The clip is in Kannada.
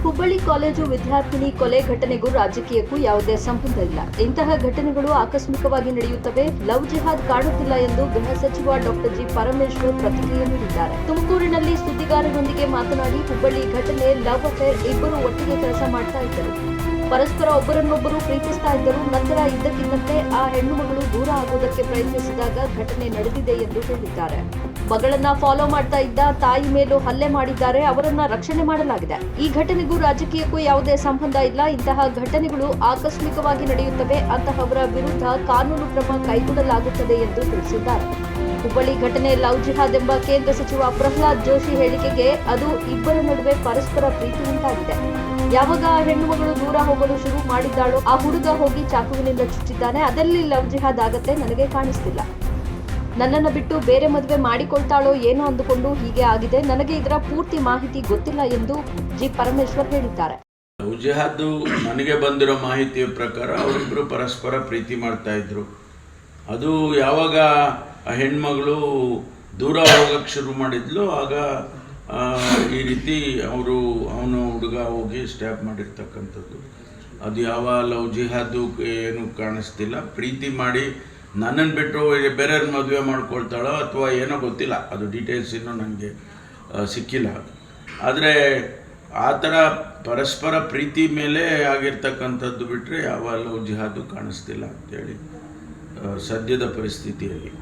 ಹುಬ್ಬಳ್ಳಿ ಕಾಲೇಜು ವಿದ್ಯಾರ್ಥಿನಿ ಕೊಲೆ ಘಟನೆಗೂ ರಾಜಕೀಯಕ್ಕೂ ಯಾವುದೇ ಸಂಬಂಧ ಇಲ್ಲ. ಇಂತಹ ಘಟನೆಗಳು ಆಕಸ್ಮಿಕವಾಗಿ ನಡೆಯುತ್ತವೆ. ಲವ್ ಜಿಹಾದ್ ಕಾಣುತ್ತಿಲ್ಲ ಎಂದು ಗೃಹ ಸಚಿವ ಡಾಕ್ಟರ್ ಜಿ ಪರಮೇಶ್ವರ್ ಪ್ರತಿಕ್ರಿಯೆ ನೀಡಿದ್ದಾರೆ. ತುಮಕೂರಿನಲ್ಲಿ ಸುದ್ದಿಗಾರರೊಂದಿಗೆ ಮಾತನಾಡಿ, ಹುಬ್ಬಳ್ಳಿ ಘಟನೆ ಲವ್ ಅಫೇರ್. ಇಬ್ಬರು ಒಟ್ಟಿಗೆ ಕೆಲಸ ಮಾಡ್ತಾ ಇದ್ದರು, ಪರಸ್ಪರ ಒಬ್ಬರನ್ನೊಬ್ಬರು ಪ್ರೀತಿಸ್ತಾ ಇದ್ದರು. ನಂತರ ಇದ್ದಕ್ಕಿದ್ದಂತೆ ಆ ಹೆಣ್ಣು ಮಗಳು ದೂರ ಆಗೋದಕ್ಕೆ ಪ್ರಯತ್ನಿಸಿದಾಗ ಘಟನೆ ನಡೆದಿದೆ ಎಂದು ಹೇಳಿದ್ದಾರೆ. ಮಗಳನ್ನ ಫಾಲೋ ಮಾಡ್ತಾ ಇದ್ದ ತಾಯಿ ಮೇಲೂ ಹಲ್ಲೆ ಮಾಡಿದ್ದಾರೆ. ಅವರನ್ನ ರಕ್ಷಣೆ ಮಾಡಲಾಗಿದೆ. ಈ ಘಟನೆಗೂ ರಾಜಕೀಯಕ್ಕೂ ಯಾವುದೇ ಸಂಬಂಧ ಇಲ್ಲ. ಇಂತಹ ಘಟನೆಗಳು ಆಕಸ್ಮಿಕವಾಗಿ ನಡೆಯುತ್ತವೆ. ಅಂತಹವರ ವಿರುದ್ಧ ಕಾನೂನು ಕ್ರಮ ಕೈಗೊಳ್ಳಲಾಗುತ್ತದೆ ಎಂದು ತಿಳಿಸಿದ್ದಾರೆ. ಹುಬ್ಬಳ್ಳಿ ಘಟನೆ ಲವ್ ಜಿಹಾದ್ ಎಂಬ ಕೇಂದ್ರ ಸಚಿವ ಪ್ರಹ್ಲಾದ್ ಜೋಶಿ ಹೇಳಿಕೆಗೆ ಅದು ಇಬ್ಬರ ನಡುವೆ ಪರಸ್ಪರ ಪ್ರೀತಿ ಉಂಟಾಗಿದೆ. ಯಾವಾಗ ಆ ಹೆಣ್ಣು ಮಗಳು ದೂರ ಹೋಗಲು ಶುರು ಮಾಡಿದ್ದಾಳೋ ಆ ಹುಡುಗ ಹೋಗಿ ಚಾಕುವಿನಿಂದ ಚುಚ್ಚಿದ್ದಾನೆ. ಅದರಲ್ಲಿ ಲವ್ ಜಿಹಾದ್ ಆಗತ್ತೆ ನನಗೆ ಕಾಣಿಸ್ತಿಲ್ಲ. ನನ್ನನ್ನು ಬಿಟ್ಟು ಬೇರೆ ಮದುವೆ ಮಾಡಿಕೊಳ್ತಾಳೋ ಏನೋ ಅಂದುಕೊಂಡು ಹೀಗೆ ಆಗಿದೆ. ನನಗೆ ಇದರ ಪೂರ್ತಿ ಮಾಹಿತಿ ಗೊತ್ತಿಲ್ಲ ಎಂದು ಜಿ ಪರಮೇಶ್ವರ್ ಹೇಳಿದ್ದಾರೆ. ಲವ್ ಜಿಹಾದ್ ನನಗೆ ಬಂದಿರೋ ಮಾಹಿತಿಯ ಪ್ರಕಾರ ಅವರಿಬ್ಬರು ಪರಸ್ಪರ ಪ್ರೀತಿ ಮಾಡ್ತಾ ಇದ್ರು. ಅದು ಯಾವಾಗ ಆ ಹೆಣ್ಮಗಳು ದೂರ ಹೋಗಕ್ಕೆ ಶುರು ಮಾಡಿದ್ಲು ಆಗ ಈ ರೀತಿ ಅವನು ಹುಡುಗ ಹೋಗಿ ಸ್ಟ್ಯಾಪ್ ಮಾಡಿರ್ತಕ್ಕಂಥದ್ದು. ಅದು ಯಾವ ಲವ್ ಜಿಹಾದು ಏನು ಕಾಣಿಸ್ತಿಲ್ಲ. ಪ್ರೀತಿ ಮಾಡಿ ನನ್ನನ್ನು ಬಿಟ್ಟು ಬೇರೆಯವ್ರ ಮದುವೆ ಮಾಡ್ಕೊಳ್ತಾಳೋ ಅಥವಾ ಏನೋ ಗೊತ್ತಿಲ್ಲ, ಅದು ಡೀಟೇಲ್ಸ್ ಇನ್ನೂ ನನಗೆ ಸಿಕ್ಕಿಲ್ಲ. ಆದರೆ ಆ ಥರ ಪರಸ್ಪರ ಪ್ರೀತಿ ಮೇಲೆ ಆಗಿರ್ತಕ್ಕಂಥದ್ದು ಬಿಟ್ಟರೆ ಯಾವ ಲವ್ ಜಿಹಾದು ಕಾಣಿಸ್ತಿಲ್ಲ ಅಂತೇಳಿ ಸದ್ಯದ ಪರಿಸ್ಥಿತಿಯಲ್ಲಿ.